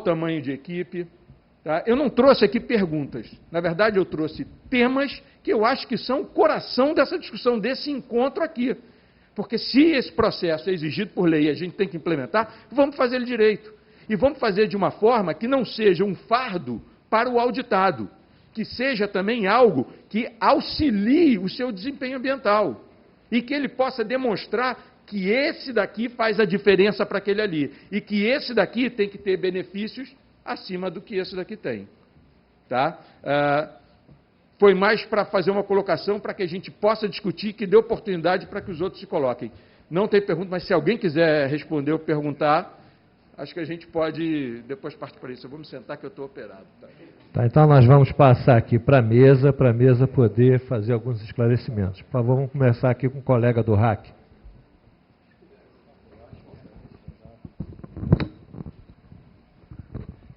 tamanho de equipe. Tá? Eu não trouxe aqui perguntas. Na verdade, eu trouxe temas que eu acho que são o coração dessa discussão, desse encontro aqui. Porque se esse processo é exigido por lei e a gente tem que implementar, vamos fazer ele direito. E vamos fazer de uma forma que não seja um fardo para o auditado, que seja também algo que auxilie o seu desempenho ambiental e que ele possa demonstrar que esse daqui faz a diferença para aquele ali e que esse daqui tem que ter benefícios acima do que esse daqui tem. Tá? Foi mais para fazer uma colocação para que a gente possa discutir e que dê oportunidade para que os outros se coloquem. Não tem pergunta, mas se alguém quiser responder ou perguntar, acho que a gente pode depois partir para isso. Eu vou me sentar que eu estou operado. Tá, então nós vamos passar aqui para a mesa poder fazer alguns esclarecimentos. Por favor, vamos começar aqui com o colega do RAC.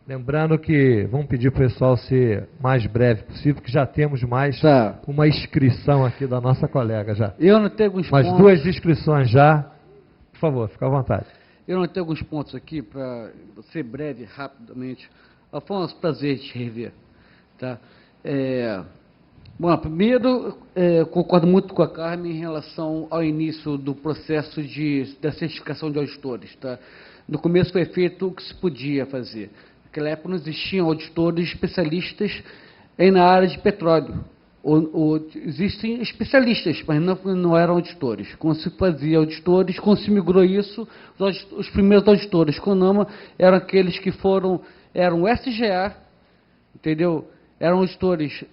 Lembrando que vamos pedir para o pessoal ser mais breve possível, que já temos mais uma inscrição aqui da nossa colega já. Eu não tenho alguns pontos. Duas inscrições já. Por favor, fica à vontade. Eu não tenho alguns pontos aqui para ser breve, rapidamente. Afonso, prazer te rever. Tá? Bom, primeiro, concordo muito com a Carmen em relação ao início do processo da certificação de auditores. Tá? No começo foi feito o que se podia fazer. Naquela época não existiam auditores especialistas na área de petróleo. Existem especialistas, mas não eram auditores. Quando se fazia auditores, quando se migrou isso, os primeiros auditores CONAMA eram aqueles que eram SGA, entendeu? Eram auditores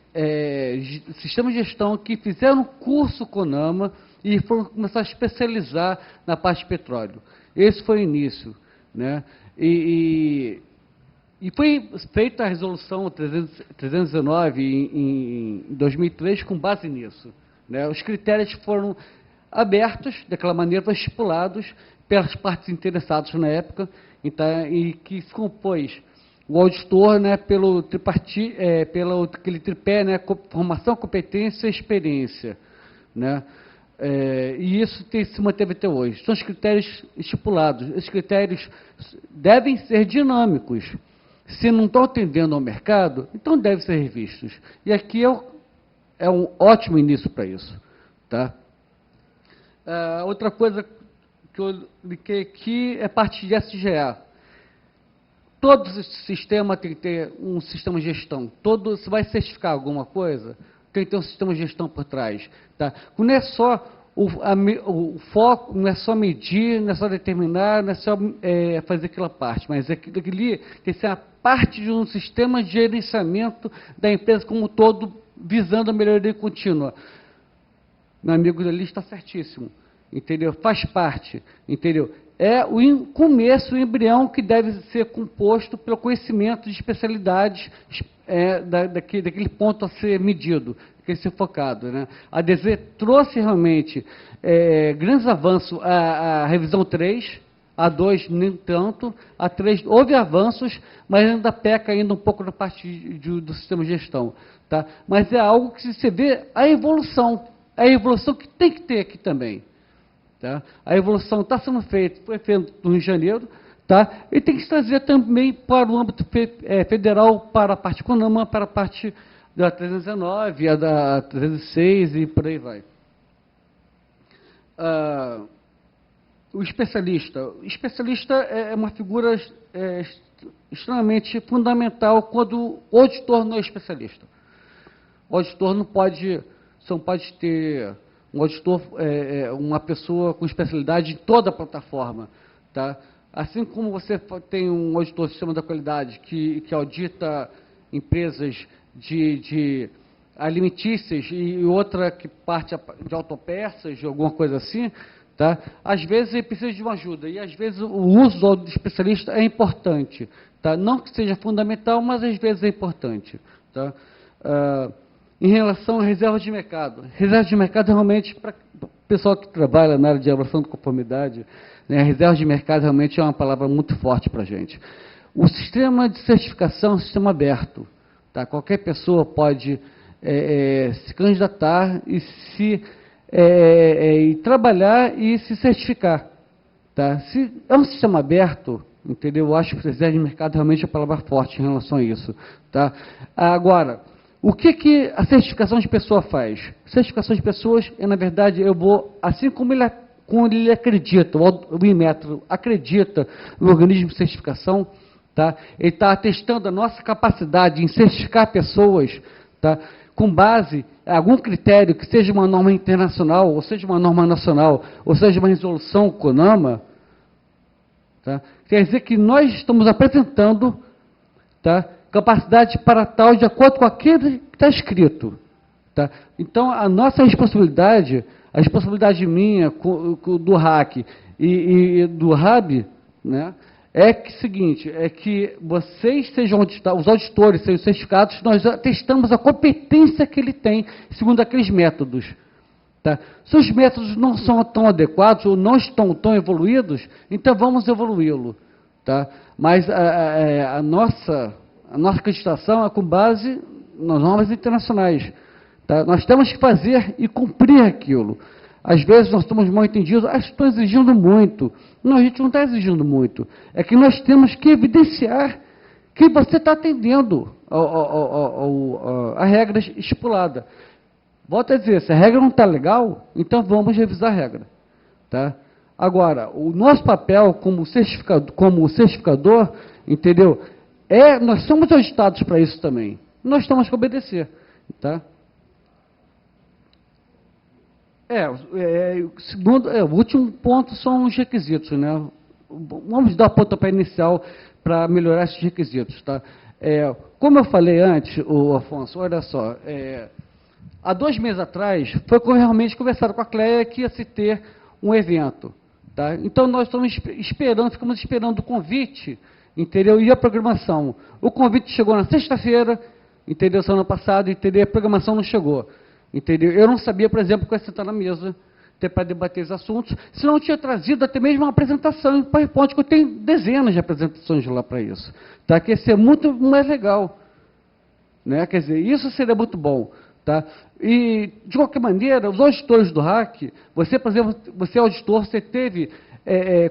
sistema de gestão que fizeram curso CONAMA e foram começar a especializar na parte de petróleo. Esse foi o início, né? E foi feita a resolução 319 em 2003 com base nisso, né? Os critérios foram abertos, daquela maneira, estipulados pelas partes interessadas na época, então, e que se compôs o auditor, né, pelo aquele tripé, né, formação, competência e experiência, né? E isso se manteve até hoje. São os critérios estipulados. Esses critérios devem ser dinâmicos. Se não estão atendendo ao mercado, então devem ser revistos. E aqui é um ótimo início para isso. Tá? Outra coisa que eu linkei aqui é a parte de SGA. Todo sistema tem que ter um sistema de gestão. Se vai certificar alguma coisa, tem que ter um sistema de gestão por trás. Tá? Não é só o foco, não é só medir, não é só determinar, não é só fazer aquela parte, mas aquilo ali tem que ser a parte de um sistema de gerenciamento da empresa como um todo, visando a melhoria contínua. Meu amigo ali está certíssimo, entendeu? Faz parte, entendeu? É o começo, o embrião que deve ser composto pelo conhecimento de especialidades daquele ponto a ser medido, a ser focado, né? A DZ trouxe realmente grandes avanços, a revisão 3, a 2 nem tanto, a 3 houve avanços, mas ainda peca ainda um pouco na parte do sistema de gestão. Tá? Mas é algo que você vê a evolução que tem que ter aqui também. Tá? A evolução está sendo feita, foi feita no Rio de Janeiro, tá? E tem que se trazer também para o âmbito federal, para a parte CONAMA, para a parte da 319, a da 306 e por aí vai. O especialista é uma figura extremamente fundamental quando o auditor não é especialista. O auditor não pode ter um auditor, uma pessoa com especialidade em toda a plataforma. Tá? Assim como você tem um auditor do sistema da qualidade que audita empresas de alimentícias e outra que parte de autopeças, de alguma coisa assim, tá? Às vezes ele precisa de uma ajuda e às vezes o uso do especialista é importante. Tá? Não que seja fundamental, mas às vezes é importante. Tá? Em relação à reserva de mercado. Reserva de mercado realmente, para o pessoal que trabalha na área de elaboração de conformidade, né, reserva de mercado realmente é uma palavra muito forte para a gente. O sistema de certificação é um sistema aberto. Tá? Qualquer pessoa pode se candidatar e trabalhar e se certificar. Tá? Se é um sistema aberto, entendeu? Eu acho que presidente de mercado realmente é a palavra forte em relação a isso. Tá? Agora, o que a certificação de pessoa faz? Certificação de pessoas, na verdade, eu vou, assim como ele acredita, o Inmetro acredita no organismo de certificação, tá? Ele está atestando a nossa capacidade em certificar pessoas, tá? Com base em algum critério, que seja uma norma internacional, ou seja uma norma nacional, ou seja uma resolução CONAMA, tá? Quer dizer que nós estamos apresentando, tá, capacidade para tal de acordo com aquilo que está escrito. Tá? Então, a nossa responsabilidade, a responsabilidade minha, do RAC e do RAB, né, é que seguinte, é que vocês sejam os auditores, sejam certificados, nós atestamos a competência que ele tem, segundo aqueles métodos. Tá? Se os métodos não são tão adequados ou não estão tão evoluídos, então vamos evoluí-lo. Tá? Mas a nossa acreditação é com base nas normas internacionais. Tá? Nós temos que fazer e cumprir aquilo. Às vezes nós estamos mal entendidos, estão exigindo muito. Não, a gente não está exigindo muito. É que nós temos que evidenciar que você está atendendo a regra estipulada. Volto a dizer, se a regra não está legal, então vamos revisar a regra. Tá? Agora, o nosso papel como certificador, entendeu? Nós somos auditados para isso também. Nós temos que obedecer. Tá? O último ponto são os requisitos, né? Vamos dar o pontapé inicial para melhorar esses requisitos, tá? Como eu falei antes, Afonso, olha só, há 2 meses atrás, foi realmente conversado com a CLEA que ia se ter um evento, tá? Então, nós estamos ficamos esperando o convite, entendeu? E a programação. O convite chegou na sexta-feira, entendeu? Semana passada, entendeu? A programação não chegou. Entendeu? Eu não sabia, por exemplo, que eu ia sentar na mesa para debater os assuntos, senão eu tinha trazido até mesmo uma apresentação em PowerPoint, que eu tenho dezenas de apresentações lá para isso. Tá? Que ia ser muito mais legal. Né? Quer dizer, isso seria muito bom. Tá? E, de qualquer maneira, os auditores do RAC, você, por exemplo, você é auditor, você teve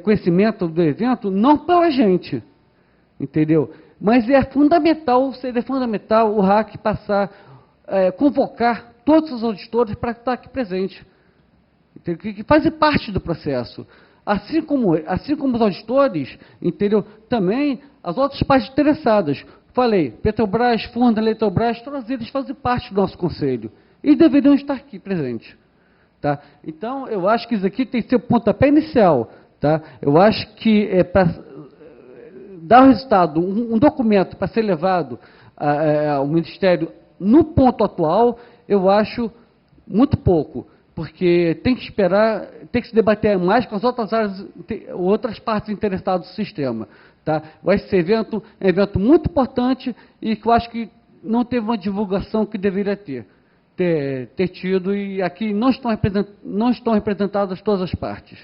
conhecimento do evento, não pela gente. Entendeu? Mas seria fundamental o RAC passar, convocar todos os auditores para estar aqui presente, que fazem parte do processo. Assim como os auditores, entendeu? Também as outras partes interessadas. Falei, Petrobras, Fundo, Eletrobras, todos eles fazem parte do nosso conselho e deveriam estar aqui presentes. Tá? Então, eu acho que isso aqui tem que ser o pontapé inicial. Tá? Eu acho que para dar o resultado, um documento para ser levado ao Ministério no ponto atual, eu acho muito pouco, porque tem que esperar, tem que se debater mais com as outras partes interessadas do sistema. Tá? Vai ser um evento muito importante e que eu acho que não teve uma divulgação que deveria ter tido, e aqui não estão representadas todas as partes.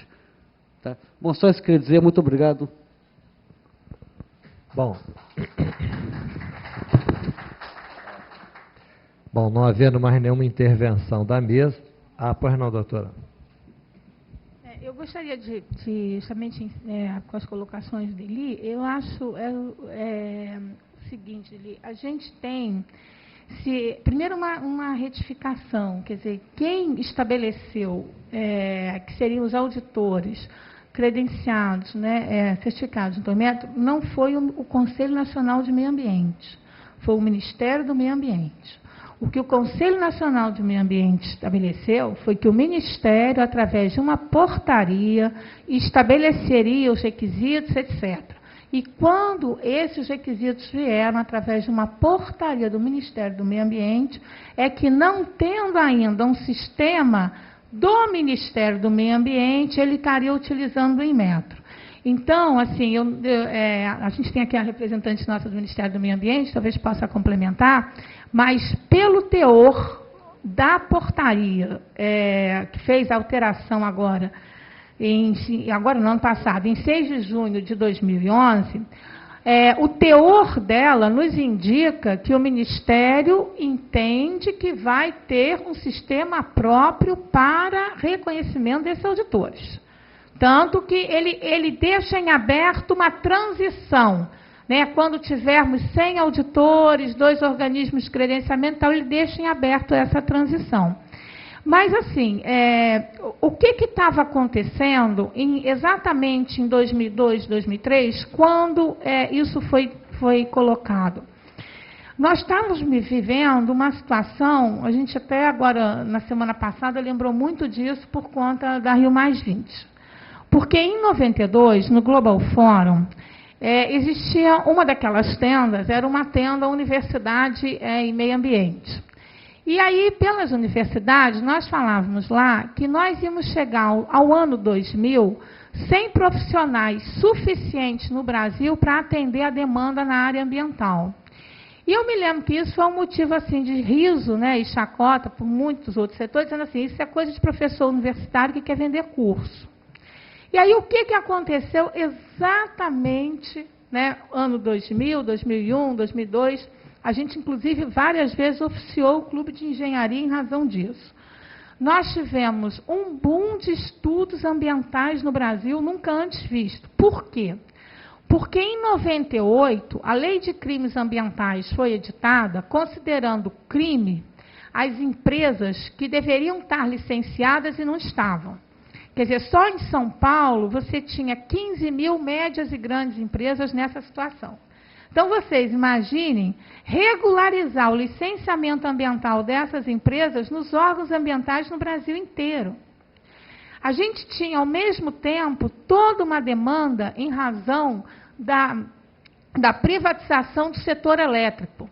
Tá? Bom, só isso que eu queria dizer, muito obrigado. Bom, não havendo mais nenhuma intervenção da mesa. Pois não, doutora. Eu gostaria de justamente, com as colocações dele, eu acho o seguinte, Eli, a gente tem, primeiro, uma retificação, quer dizer, quem estabeleceu que seriam os auditores credenciados, né, certificados no método, não foi o Conselho Nacional de Meio Ambiente, foi o Ministério do Meio Ambiente. O que o Conselho Nacional de Meio Ambiente estabeleceu foi que o Ministério, através de uma portaria, estabeleceria os requisitos, etc. E quando esses requisitos vieram através de uma portaria do Ministério do Meio Ambiente, é que, não tendo ainda um sistema do Ministério do Meio Ambiente, ele estaria utilizando o Inmetro. Então, assim, a gente tem aqui a representante nossa do Ministério do Meio Ambiente, talvez possa complementar, mas pelo teor da portaria que fez a alteração agora no ano passado, em 6 de junho de 2011, o teor dela nos indica que o Ministério entende que vai ter um sistema próprio para reconhecimento desses auditores. Tanto que ele deixa em aberto uma transição, né? Quando tivermos 100 auditores, 2 organismos de credenciamento, então ele deixa em aberto essa transição. Mas, assim, o que estava acontecendo exatamente em 2002, 2003, quando isso foi colocado? Nós estávamos vivendo uma situação, a gente até agora, na semana passada, lembrou muito disso por conta da Rio+20. Porque em 92, no Global Forum, existia uma daquelas tendas, era uma tenda Universidade e Meio Ambiente. E aí, pelas universidades, nós falávamos lá que nós íamos chegar ao ano 2000 sem profissionais suficientes no Brasil para atender a demanda na área ambiental. E eu me lembro que isso foi um motivo assim, de riso, né, e chacota por muitos outros setores, dizendo assim, isso é coisa de professor universitário que quer vender curso. E aí o que aconteceu exatamente, né, ano 2000, 2001, 2002, a gente inclusive várias vezes oficiou o Clube de Engenharia em razão disso. Nós tivemos um boom de estudos ambientais no Brasil nunca antes visto. Por quê? Porque em 98, a Lei de Crimes Ambientais foi editada, considerando crime as empresas que deveriam estar licenciadas e não estavam. Quer dizer, só em São Paulo você tinha 15 mil médias e grandes empresas nessa situação. Então, vocês imaginem regularizar o licenciamento ambiental dessas empresas nos órgãos ambientais no Brasil inteiro. A gente tinha, ao mesmo tempo, toda uma demanda em razão da privatização do setor elétrico.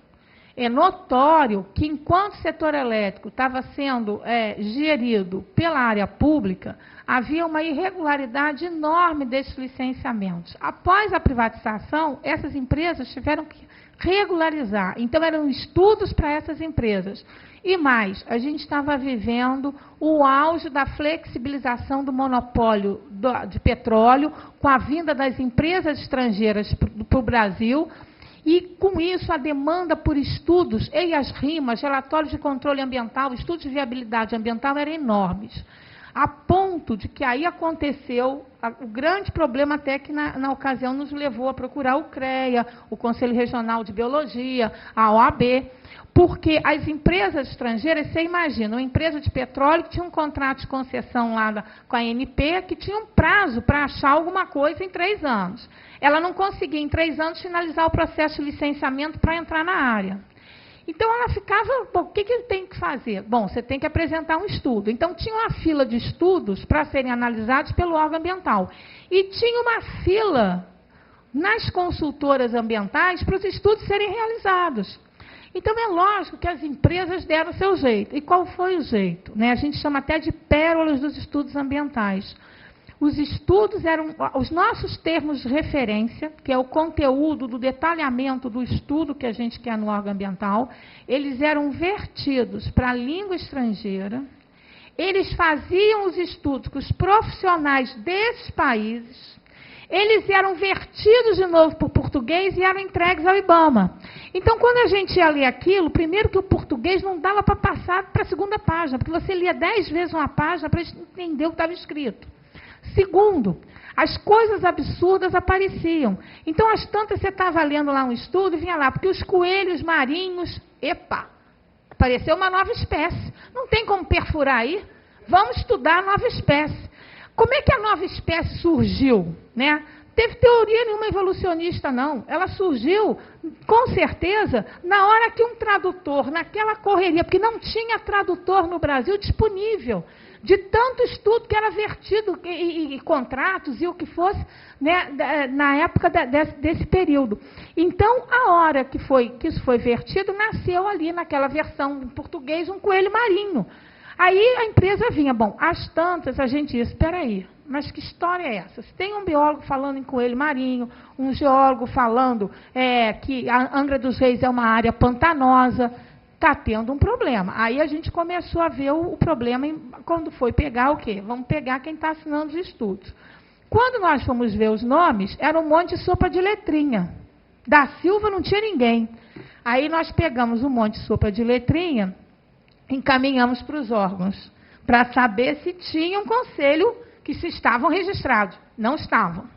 É notório que, enquanto o setor elétrico estava sendo gerido pela área pública, havia uma irregularidade enorme desses licenciamentos. Após a privatização, essas empresas tiveram que regularizar. Então, eram estudos para essas empresas. E mais, a gente estava vivendo o auge da flexibilização do monopólio de petróleo, com a vinda das empresas estrangeiras para o Brasil, e, com isso, a demanda por estudos, e as RIMAs, relatórios de controle ambiental, estudos de viabilidade ambiental, eram enormes. A ponto de que aí aconteceu o grande problema, até que na ocasião nos levou a procurar o CREA, o Conselho Regional de Biologia, a OAB, porque as empresas estrangeiras, você imagina, uma empresa de petróleo que tinha um contrato de concessão lá com a ANP, que tinha um prazo para achar alguma coisa em 3 anos. Ela não conseguia, em 3 anos, finalizar o processo de licenciamento para entrar na área. Então, ela ficava, bom, o que tem que fazer? Bom, você tem que apresentar um estudo. Então, tinha uma fila de estudos para serem analisados pelo órgão ambiental. E tinha uma fila nas consultoras ambientais para os estudos serem realizados. Então, é lógico que as empresas deram o seu jeito. E qual foi o jeito? A gente chama até de pérolas dos estudos ambientais. Os estudos eram, os nossos termos de referência, que é o conteúdo do detalhamento do estudo que a gente quer no órgão ambiental, eles eram vertidos para a língua estrangeira, eles faziam os estudos com os profissionais desses países, eles eram vertidos de novo para o português e eram entregues ao IBAMA. Então, quando a gente ia ler aquilo, primeiro que o português não dava para passar para a segunda página, porque você lia 10 vezes uma página para entender o que estava escrito. Segundo, as coisas absurdas apareciam. Então, às tantas, você estava lendo lá um estudo e vinha lá, porque os coelhos marinhos, apareceu uma nova espécie. Não tem como perfurar aí? Vamos estudar a nova espécie. Como é que a nova espécie surgiu? Teve teoria nenhuma evolucionista, não. Ela surgiu, com certeza, na hora que um tradutor, naquela correria, porque não tinha tradutor no Brasil disponível, de tanto estudo que era vertido, e contratos, e o que fosse, na época desse período. Então, a hora que isso foi vertido, nasceu ali, naquela versão em português, um coelho marinho. Aí a empresa vinha, às tantas a gente disse, espera aí, mas que história é essa? Se tem um biólogo falando em coelho marinho, um geólogo falando que a Angra dos Reis é uma área pantanosa, está tendo um problema. Aí a gente começou a ver o problema quando foi pegar o quê? Vamos pegar quem está assinando os estudos. Quando nós fomos ver os nomes, era um monte de sopa de letrinha. Da Silva não tinha ninguém. Aí nós pegamos um monte de sopa de letrinha, encaminhamos para os órgãos, para saber se tinha um conselho que se estavam registrados. Não estavam.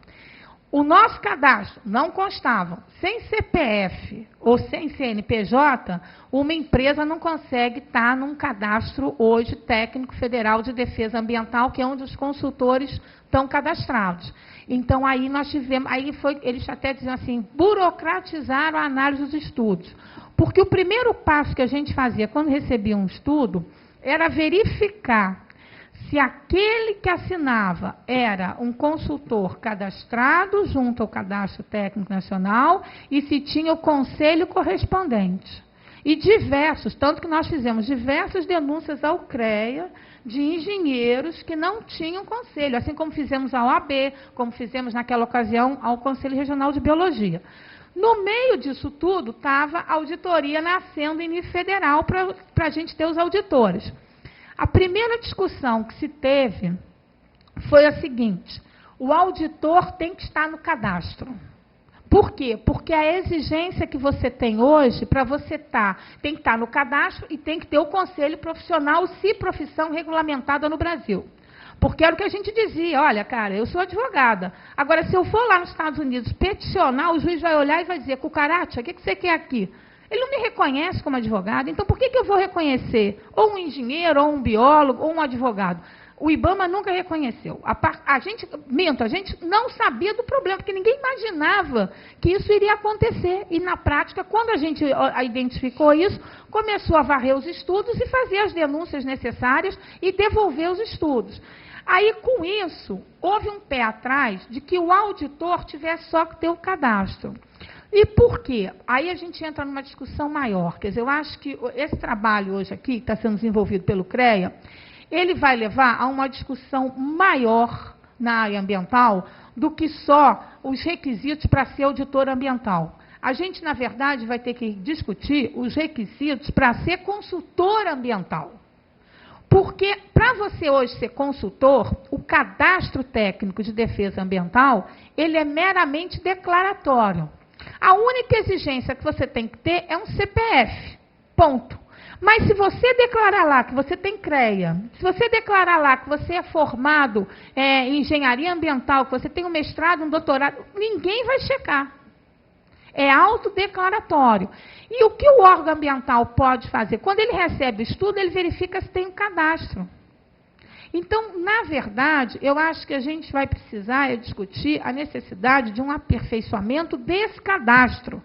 O nosso cadastro não constava. Sem CPF ou sem CNPJ, uma empresa não consegue estar num cadastro hoje técnico federal de defesa ambiental, que é onde os consultores estão cadastrados. Então, aí nós tivemos, eles até diziam assim, burocratizaram a análise dos estudos. Porque o primeiro passo que a gente fazia quando recebia um estudo era verificar se aquele que assinava era um consultor cadastrado junto ao Cadastro Técnico Nacional e se tinha o conselho correspondente. E diversos, tanto que nós fizemos diversas denúncias ao CREA de engenheiros que não tinham conselho, assim como fizemos ao AB, como fizemos naquela ocasião ao Conselho Regional de Biologia. No meio disso tudo, estava a auditoria nascendo em nível federal para a gente ter os auditores. A primeira discussão que se teve foi a seguinte: o auditor tem que estar no cadastro. Por quê? Porque a exigência que você tem hoje, para você tem que estar no cadastro e tem que ter o conselho profissional, se profissão regulamentada no Brasil. Porque era o que a gente dizia, olha, cara, eu sou advogada. Agora, se eu for lá nos Estados Unidos peticionar, o juiz vai olhar e vai dizer, cucaracha, o que você quer aqui? Ele não me reconhece como advogado, então por que eu vou reconhecer ou um engenheiro, ou um biólogo, ou um advogado? O IBAMA nunca reconheceu. A gente não sabia do problema, porque ninguém imaginava que isso iria acontecer. E, na prática, quando a gente identificou isso, começou a varrer os estudos e fazer as denúncias necessárias e devolver os estudos. Aí, com isso, houve um pé atrás de que o auditor tivesse só que ter o cadastro. E por quê? Aí a gente entra numa discussão maior. Quer dizer, eu acho que esse trabalho hoje aqui, que está sendo desenvolvido pelo CREA, ele vai levar a uma discussão maior na área ambiental do que só os requisitos para ser auditor ambiental. A gente, na verdade, vai ter que discutir os requisitos para ser consultor ambiental. Porque, para você hoje ser consultor, o cadastro técnico de defesa ambiental, ele é meramente declaratório. A única exigência que você tem que ter é um CPF, ponto. Mas se você declarar lá que você tem CREA, se você declarar lá que você é formado em engenharia ambiental, que você tem um mestrado, um doutorado, ninguém vai checar. É autodeclaratório. E o que o órgão ambiental pode fazer? Quando ele recebe o estudo, ele verifica se tem um cadastro. Então, na verdade, eu acho que a gente vai precisar discutir a necessidade de um aperfeiçoamento desse cadastro.